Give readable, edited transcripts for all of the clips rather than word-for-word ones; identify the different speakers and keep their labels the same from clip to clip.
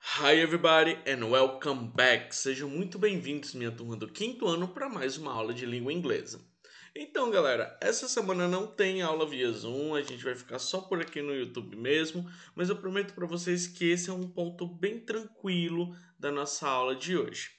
Speaker 1: Hi everybody and welcome back. Sejam muito bem-vindos, minha turma do quinto ano, para mais uma aula de língua inglesa. Então, galera, essa semana não tem aula via Zoom, a gente vai ficar só por aqui no YouTube mesmo, mas eu prometo para vocês que esse é um ponto bem tranquilo da nossa aula de hoje.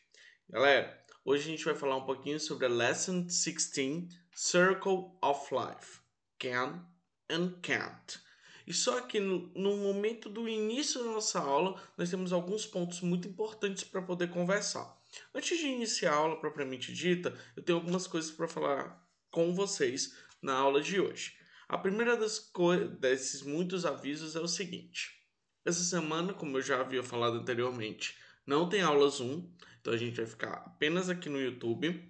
Speaker 1: Galera, hoje a gente vai falar um pouquinho sobre a Lesson 16, Circle of Life, Can and Can't. E só que no momento do início da nossa aula, nós temos alguns pontos muito importantes para poder conversar. Antes de iniciar a aula propriamente dita, eu tenho algumas coisas para falar com vocês na aula de hoje. A primeira desses muitos avisos é o seguinte: essa semana, como eu já havia falado anteriormente, não tem aula Zoom, então a gente vai ficar apenas aqui no YouTube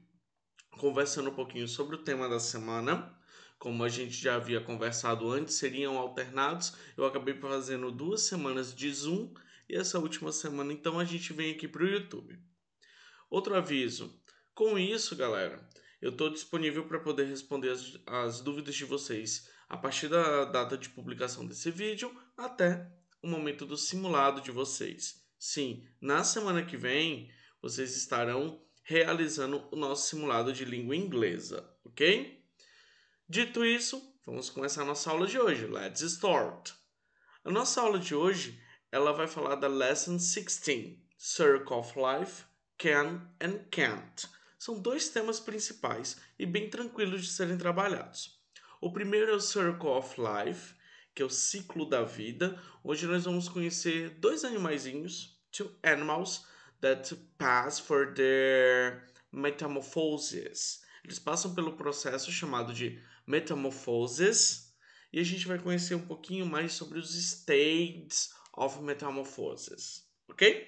Speaker 1: conversando um pouquinho sobre o tema da semana. Como a gente já havia conversado antes, seriam alternados. Eu acabei fazendo 2 semanas de Zoom e essa última semana, então, a gente vem aqui para o YouTube. Outro aviso: com isso, galera, eu estou disponível para poder responder as dúvidas de vocês a partir da data de publicação desse vídeo até o momento do simulado de vocês. Sim, na semana que vem vocês estarão realizando o nosso simulado de língua inglesa, ok? Dito isso, vamos começar a nossa aula de hoje. Let's start! A nossa aula de hoje, ela vai falar da Lesson 16, Circle of Life, Can and Can't. São dois temas principais e bem tranquilos de serem trabalhados. O primeiro é o Circle of Life, que é o ciclo da vida, onde nós vamos conhecer dois animaizinhos, two animals, that pass for their metamorphosis. Eles passam pelo processo chamado de metamorphosis, e a gente vai conhecer um pouquinho mais sobre os states of metamorphosis, ok?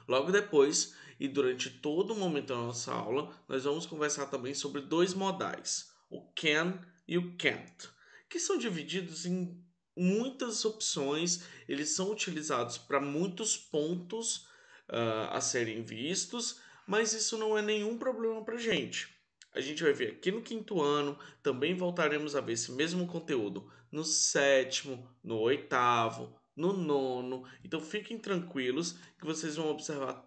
Speaker 1: Logo depois, e durante todo o momento da nossa aula, nós vamos conversar também sobre dois modais, o can e o can't, que são divididos em muitas opções, eles são utilizados para muitos pontos a serem vistos, mas isso não é nenhum problema para a gente. A gente vai ver aqui no quinto ano, também voltaremos a ver esse mesmo conteúdo no sétimo, no oitavo, no nono. Então fiquem tranquilos que vocês vão observar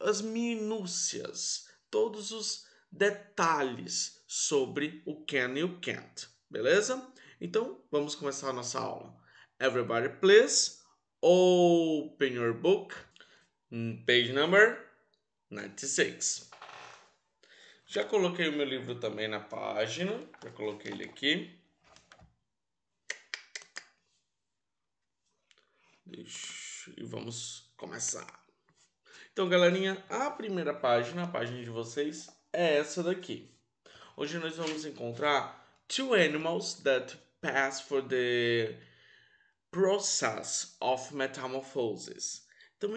Speaker 1: as minúcias, todos os detalhes sobre o can e o can't, beleza? Então vamos começar a nossa aula. Everybody please open your book, page number 96. Já coloquei o meu livro também na página, já coloquei ele aqui. E vamos começar. Então, galerinha, a primeira página, a página de vocês, é essa daqui. Hoje nós vamos encontrar two animals that pass for the process of metamorphosis. Então,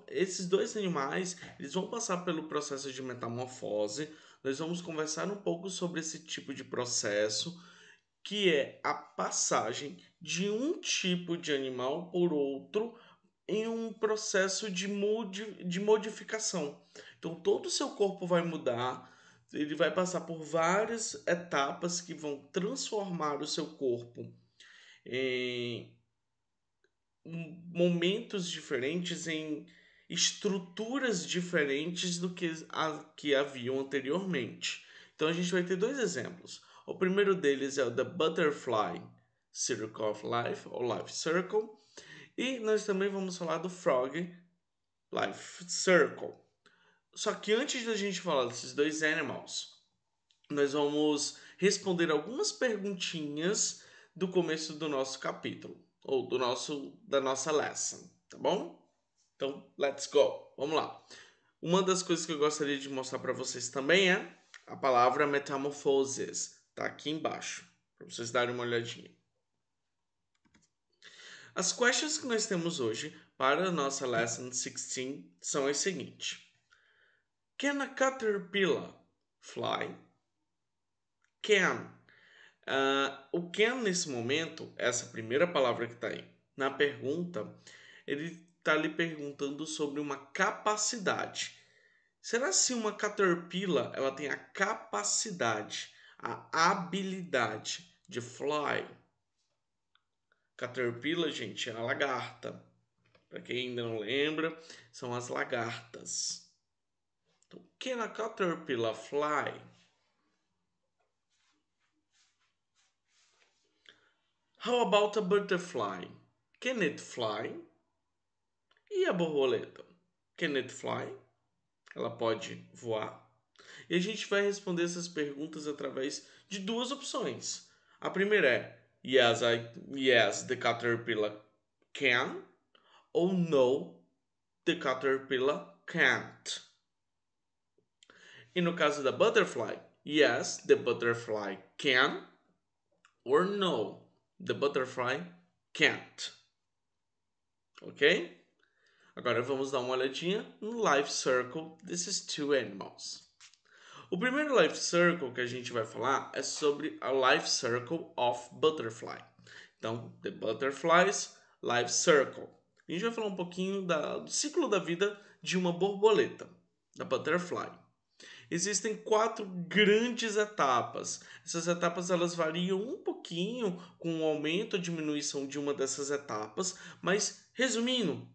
Speaker 1: esses dois animais, eles vão passar pelo processo de metamorfose. Nós vamos conversar um pouco sobre esse tipo de processo, que é a passagem de um tipo de animal por outro em um processo de modificação. Então, todo o seu corpo vai mudar, ele vai passar por várias etapas que vão transformar o seu corpo em momentos diferentes, em estruturas diferentes do que haviam anteriormente. Então, a gente vai ter dois exemplos. O primeiro deles é o da Butterfly Circle of Life, ou Life Circle. E nós também vamos falar do Frog Life Circle. Só que antes da gente falar desses dois animals, nós vamos responder algumas perguntinhas do começo do nosso capítulo, ou da nossa lesson, tá bom? Então, let's go. Vamos lá. Uma das coisas que eu gostaria de mostrar para vocês também é a palavra metamorphosis. Tá aqui embaixo, para vocês darem uma olhadinha. As questions que nós temos hoje para a nossa lesson 16 são as seguintes. Can a caterpillar fly? Can. O can nesse momento, essa primeira palavra que está aí na pergunta, ele está lhe perguntando sobre uma capacidade. Será se uma caterpillar ela tem a capacidade, a habilidade de fly? Caterpillar, gente, é a lagarta. Para quem ainda não lembra, são as lagartas. Então, can a caterpillar fly? How about a butterfly? Can it fly? E a borboleta? Can it fly? Ela pode voar? E a gente vai responder essas perguntas através de duas opções. A primeira é yes, the caterpillar can, ou no, the caterpillar can't. E no caso da butterfly, yes, the butterfly can, or no, the butterfly can't. Ok? Agora vamos dar uma olhadinha no life circle desses two animals. O primeiro life circle que a gente vai falar é sobre a life circle of butterfly. Então, the butterfly's life circle. A gente vai falar um pouquinho do ciclo da vida de uma borboleta, da butterfly. Existem 4 grandes etapas. Essas etapas elas variam um pouquinho com o aumento ou diminuição de uma dessas etapas, mas resumindo,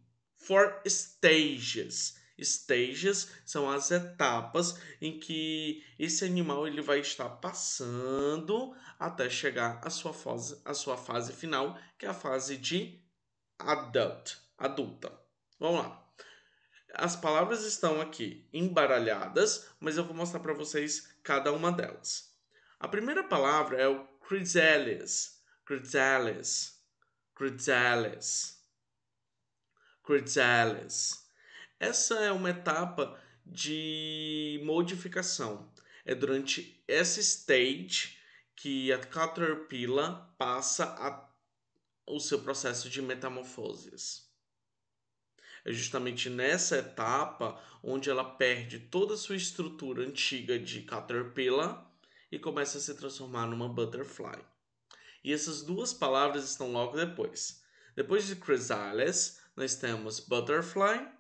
Speaker 1: 4 stages. Stages são as etapas em que esse animal ele vai estar passando até chegar à sua fase final, que é a fase de adulta. Vamos lá. As palavras estão aqui embaralhadas, mas eu vou mostrar para vocês cada uma delas. A primeira palavra é o chrysalis, chrysalis, chrysalis, chrysalis. Essa é uma etapa de modificação. É durante essa stage que a caterpillar passa o seu processo de metamorfoses. É justamente nessa etapa onde ela perde toda a sua estrutura antiga de caterpillar e começa a se transformar numa butterfly. E essas duas palavras estão logo depois. Depois de chrysalis, nós temos butterfly,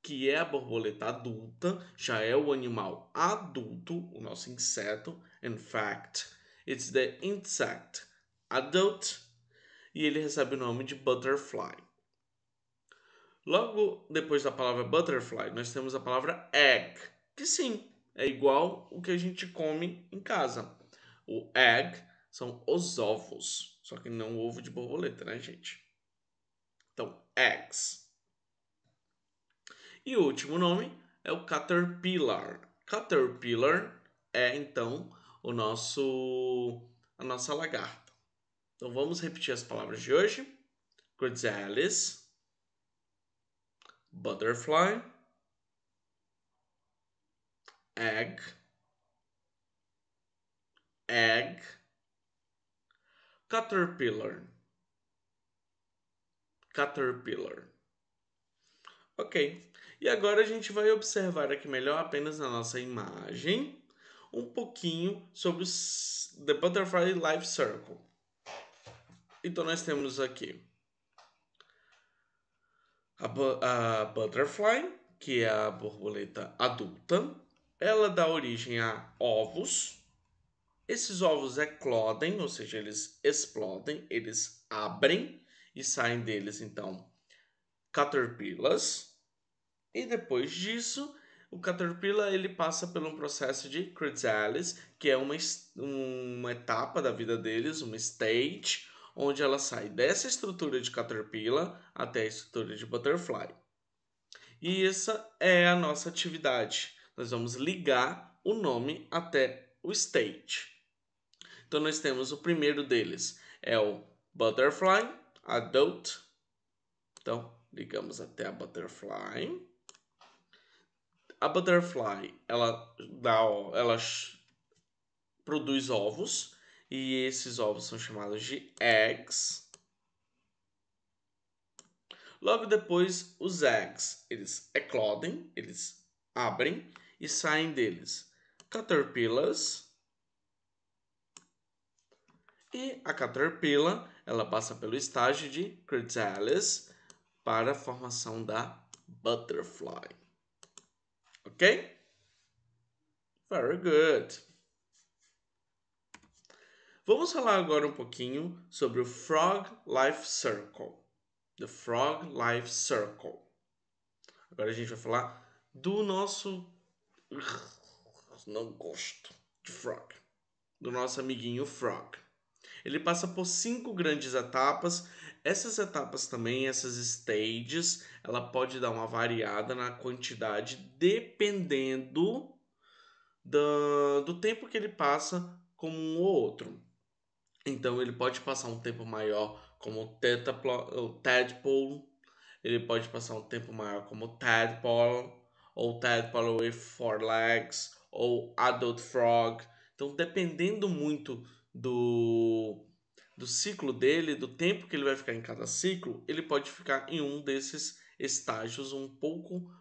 Speaker 1: que é a borboleta adulta, já é o animal adulto, o nosso inseto. In fact, it's the insect adult, e ele recebe o nome de butterfly. Logo depois da palavra butterfly, nós temos a palavra egg, que sim, é igual o que a gente come em casa. O egg são os ovos, só que não o ovo de borboleta, né, gente? Então, eggs. E o último nome é o caterpillar. Caterpillar é, então, a nossa lagarta. Então, vamos repetir as palavras de hoje. Chrysalis, butterfly, egg, egg, caterpillar, caterpillar. Ok. E agora a gente vai observar aqui melhor, apenas na nossa imagem, um pouquinho sobre os The Butterfly Life Circle. Então nós temos aqui a butterfly, que é a borboleta adulta. Ela dá origem a ovos. Esses ovos eclodem, ou seja, eles explodem, eles abrem e saem deles então caterpillars. E depois disso, o caterpillar ele passa por um processo de chrysalis, que é uma etapa da vida deles, uma stage, onde ela sai dessa estrutura de caterpillar até a estrutura de butterfly. E essa é a nossa atividade. Nós vamos ligar o nome até o stage. Então nós temos o primeiro deles, é o butterfly, adult. Então, ligamos até a butterfly. A butterfly, ela produz ovos e esses ovos são chamados de eggs. Logo depois, os eggs, eles eclodem, eles abrem e saem deles caterpillars. E a caterpillar, ela passa pelo estágio de chrysalis para a formação da butterfly. Ok? Very good. Vamos falar agora um pouquinho sobre o Frog Life Circle. The Frog Life Circle. Agora a gente vai falar do nosso... Não gosto de Frog. Do nosso amiguinho Frog. Ele passa por 5 grandes etapas. Essas etapas também, essas stages, ela pode dar uma variada na quantidade dependendo do tempo que ele passa como um ou outro. Então ele pode passar um tempo maior como o Tadpole, ele pode passar um tempo maior como Tadpole, ou Tadpole with 4 legs, ou Adult Frog. Então, dependendo muito do ciclo dele, do tempo que ele vai ficar em cada ciclo, ele pode ficar em um desses estágios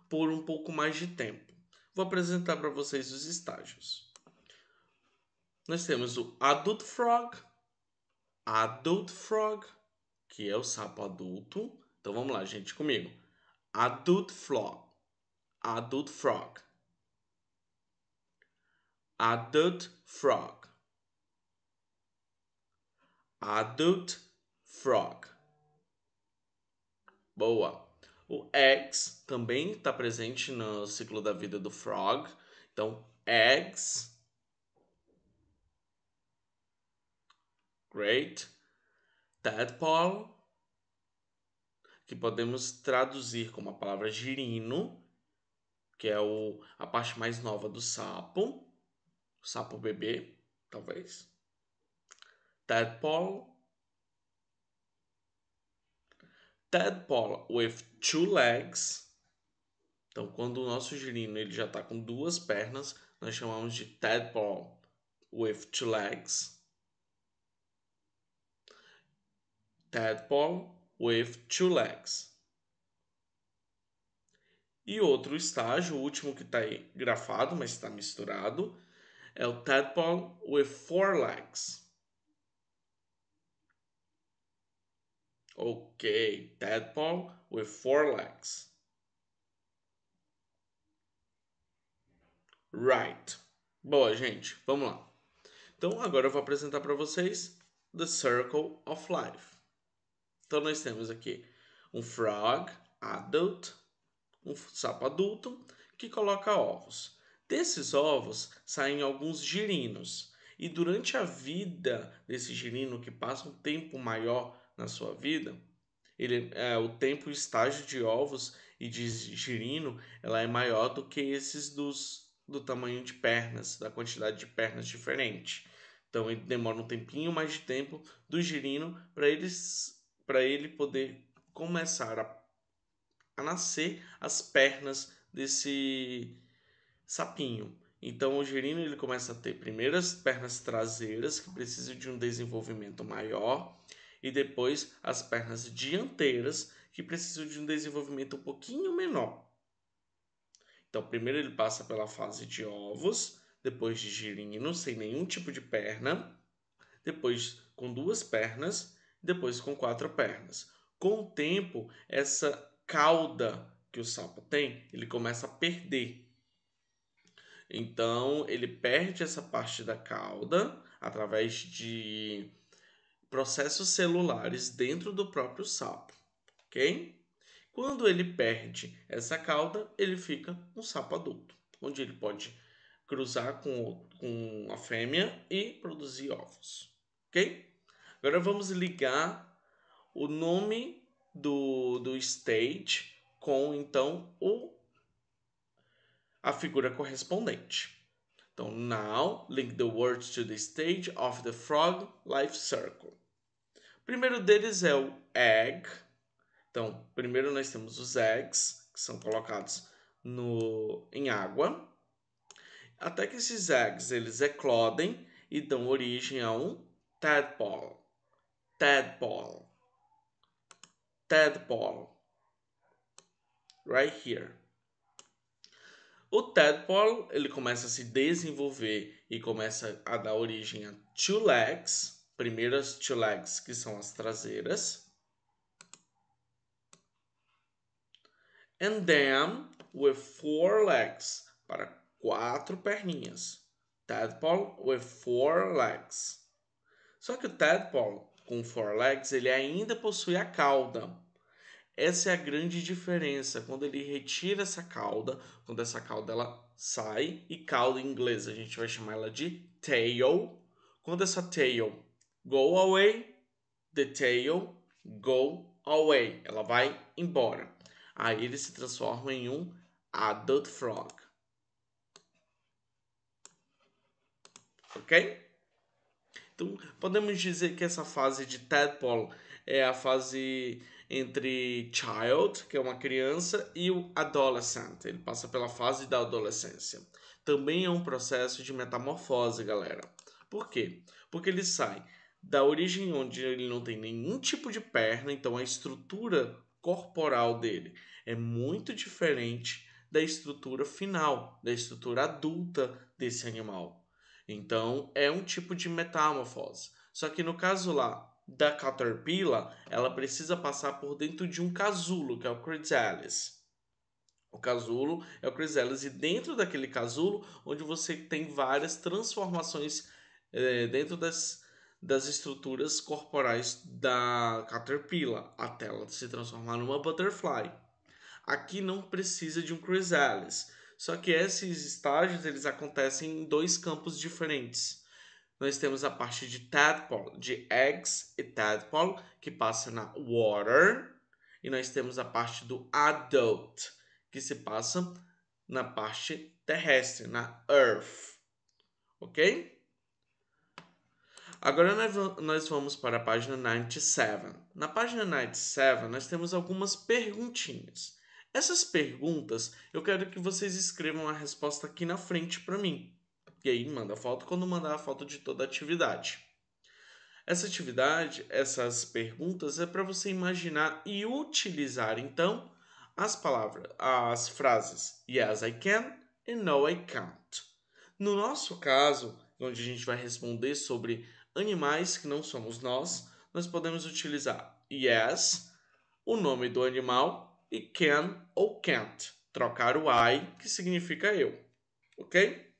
Speaker 1: por um pouco mais de tempo. Vou apresentar para vocês os estágios. Nós temos o Adult Frog, que é o sapo adulto. Então vamos lá, gente, comigo. Adult Frog, Adult Frog, Adult Frog, Adult Frog. Boa. O eggs também está presente no ciclo da vida do frog. Então, eggs. Great. Tadpole, que podemos traduzir como a palavra girino, que é a parte mais nova do sapo. O sapo bebê, talvez. Tadpole. Tadpole with 2 legs. Então, quando o nosso girino ele já está com 2 pernas, nós chamamos de Tadpole with 2 legs. Tadpole with 2 legs. E outro estágio, o último que está aí grafado, mas está misturado, é o Tadpole with 4 legs. Ok, Tadpole with 4 legs. Right. Boa, gente. Vamos lá. Então, agora eu vou apresentar para vocês The Circle of Life. Então, nós temos aqui um frog adult, um sapo adulto, que coloca ovos. Desses ovos saem alguns girinos. E durante a vida desse girino, que passa um tempo maior na sua vida, o tempo e estágio de ovos e de girino ela é maior do que esses do tamanho de pernas, da quantidade de pernas diferente. Então ele demora um tempinho mais de tempo do girino para ele poder começar a nascer as pernas desse sapinho. Então o girino ele começa a ter primeiro as pernas traseiras que precisam de um desenvolvimento maior e depois as pernas dianteiras que precisam de um desenvolvimento um pouquinho menor. Então primeiro ele passa pela fase de ovos, depois de girino sem nenhum tipo de perna, depois com 2 pernas, depois com 4 pernas. Com o tempo, essa cauda que o sapo tem, ele começa a perder. Então, ele perde essa parte da cauda através de processos celulares dentro do próprio sapo, ok? Quando ele perde essa cauda, ele fica um sapo adulto, onde ele pode cruzar com a fêmea e produzir ovos, ok? Agora vamos ligar o nome do stage com, então, a figura correspondente. Então, now, link the words to the stage of the frog life circle. O primeiro deles é o egg. Então, primeiro nós temos os eggs, que são colocados em água, até que esses eggs eles eclodem e dão origem a um tadpole. Tadpole. Tadpole. Right here. O tadpole ele começa a se desenvolver e começa a dar origem a 2 legs. Primeiras 2 legs, que são as traseiras. And then with 4 legs, para 4 perninhas. Tadpole with 4 legs. Só que o tadpole com four legs, ele ainda possui a cauda. Essa é a grande diferença. Quando ele retira essa cauda, quando essa cauda ela sai, e cauda em inglês a gente vai chamar ela de tail. Quando essa tail go away, the tail go away. Ela vai embora. Aí ele se transforma em um adult frog. Ok? Então, podemos dizer que essa fase de tadpole é a fase entre child, que é uma criança, e o adolescent. Ele passa pela fase da adolescência. Também é um processo de metamorfose, galera. Por quê? Porque ele sai da origem onde ele não tem nenhum tipo de perna, então a estrutura corporal dele é muito diferente da estrutura final, da estrutura adulta desse animal. Então, é um tipo de metamorfose. Só que no caso lá da Caterpillar, ela precisa passar por dentro de um casulo, que é o chrysalis. O casulo é o chrysalis, e dentro daquele casulo, onde você tem várias transformações dentro das estruturas corporais da Caterpillar, até ela se transformar numa butterfly. Aqui não precisa de um chrysalis, só que esses estágios eles acontecem em dois campos diferentes. Nós temos a parte de tadpole, de eggs e tadpole, que passa na water, e nós temos a parte do adult, que se passa na parte terrestre, na earth. Ok? Agora nós vamos para a página 97. Na página 97, nós temos algumas perguntinhas. Essas perguntas, eu quero que vocês escrevam a resposta aqui na frente para mim. E aí, manda a foto quando mandar a foto de toda a atividade. Essa atividade, essas perguntas, é para você imaginar e utilizar, então, as palavras, as frases Yes, I can e No, I can't. No nosso caso, onde a gente vai responder sobre animais que não somos nós podemos utilizar yes, o nome do animal, e can ou can't, trocar o I, que significa eu, ok?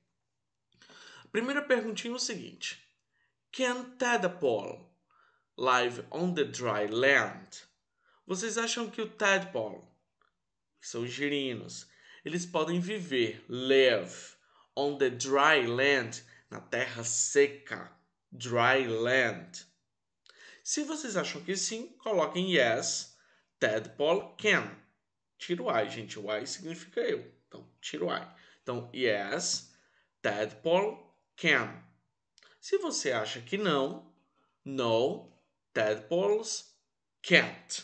Speaker 1: Primeira perguntinha é o seguinte: Can tadpole live on the dry land? Vocês acham que o tadpole, que são os girinos, eles podem viver, live, on the dry land, na terra seca, dry land? Se vocês acham que sim, coloquem yes, tadpole can. Tira o I, gente. O I significa eu. Então, tira o I. Então, yes, tadpole can. Se você acha que não, no, tadpoles can't.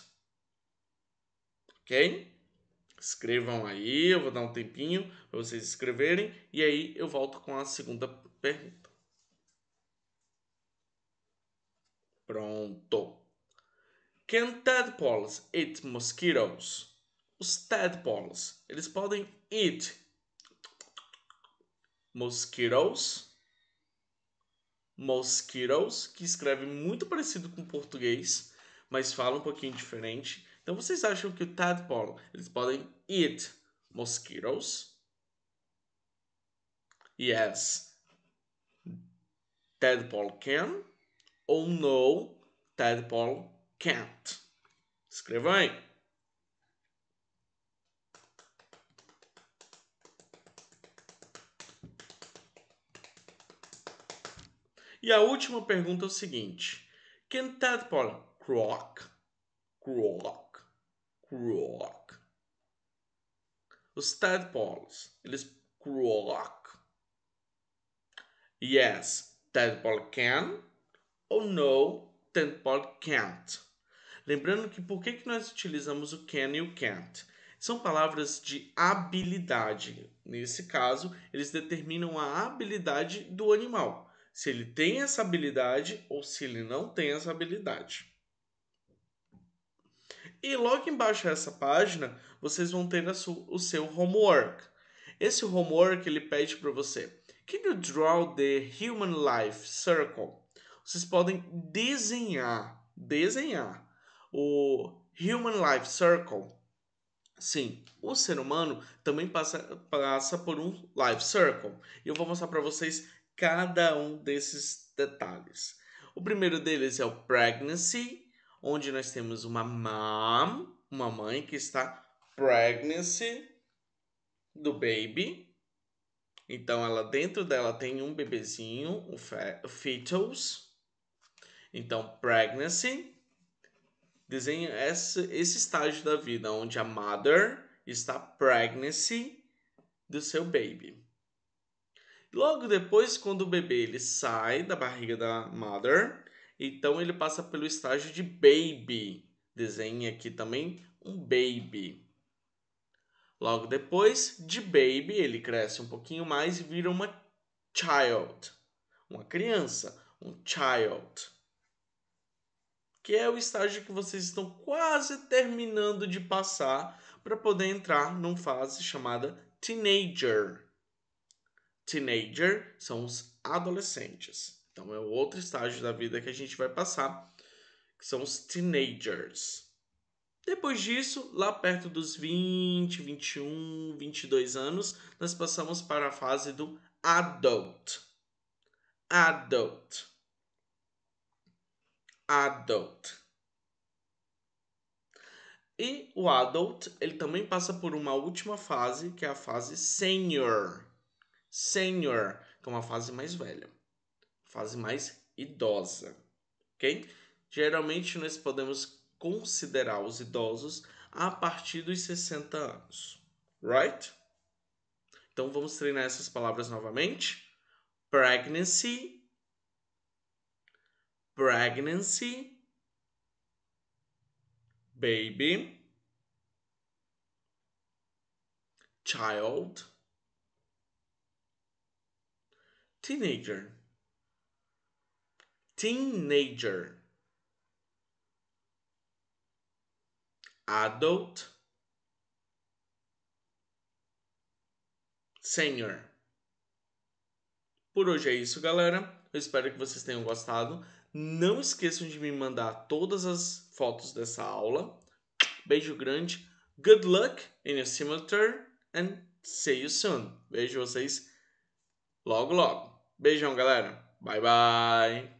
Speaker 1: Ok? Escrevam aí, eu vou dar um tempinho para vocês escreverem e aí eu volto com a segunda pergunta. Pronto. Can tadpoles eat mosquitoes? Os tadpoles, eles podem eat mosquitoes, que escreve muito parecido com o português, mas fala um pouquinho diferente. Então vocês acham que o tadpole, eles podem eat mosquitoes? Yes, tadpole can. Ou no, tadpole can't. Escrevam aí. E a última pergunta é o seguinte: Can tadpole croak? Croak. Croak. Os tadpoles, eles croak. Yes, tadpole can. Ou no, tadpole can't. Lembrando que por que nós utilizamos o can e o can't? São palavras de habilidade. Nesse caso, eles determinam a habilidade do animal. Se ele tem essa habilidade ou se ele não tem essa habilidade. E logo embaixo dessa página, vocês vão ter o seu homework. Esse homework ele pede para você: Can you draw the human life circle? Vocês podem desenhar o Human Life Circle. Sim, o ser humano também passa por um Life Circle. E eu vou mostrar para vocês cada um desses detalhes. O primeiro deles é o pregnancy, onde nós temos uma mom, uma mãe que está pregnancy do baby. Então, ela dentro dela tem um bebezinho, o fetus. Então, pregnancy desenha esse estágio da vida onde a mother está pregnancy do seu baby. Logo depois, quando o bebê ele sai da barriga da mother, então ele passa pelo estágio de baby. Desenha aqui também um baby. Logo depois de baby, ele cresce um pouquinho mais e vira uma child, uma criança, um child, que é o estágio que vocês estão quase terminando de passar para poder entrar numa fase chamada teenager. Teenager são os adolescentes. Então é o outro estágio da vida que a gente vai passar, que são os teenagers. Depois disso, lá perto dos 20, 21, 22 anos, nós passamos para a fase do adult. Adult. Adult. E o adult, ele também passa por uma última fase, que é a fase senior. Senior, que é uma fase mais velha. Fase mais idosa. Ok? Geralmente nós podemos considerar os idosos a partir dos 60 anos. Right? Então vamos treinar essas palavras novamente. Pregnancy. Pregnancy. Baby. Child. Teenager. Teenager. Adult. Senior. Por hoje é isso, galera. Eu espero que vocês tenham gostado. Não esqueçam de me mandar todas as fotos dessa aula. Beijo grande. Good luck in your semester and see you soon. Vejo vocês logo logo. Beijão, galera. Bye bye.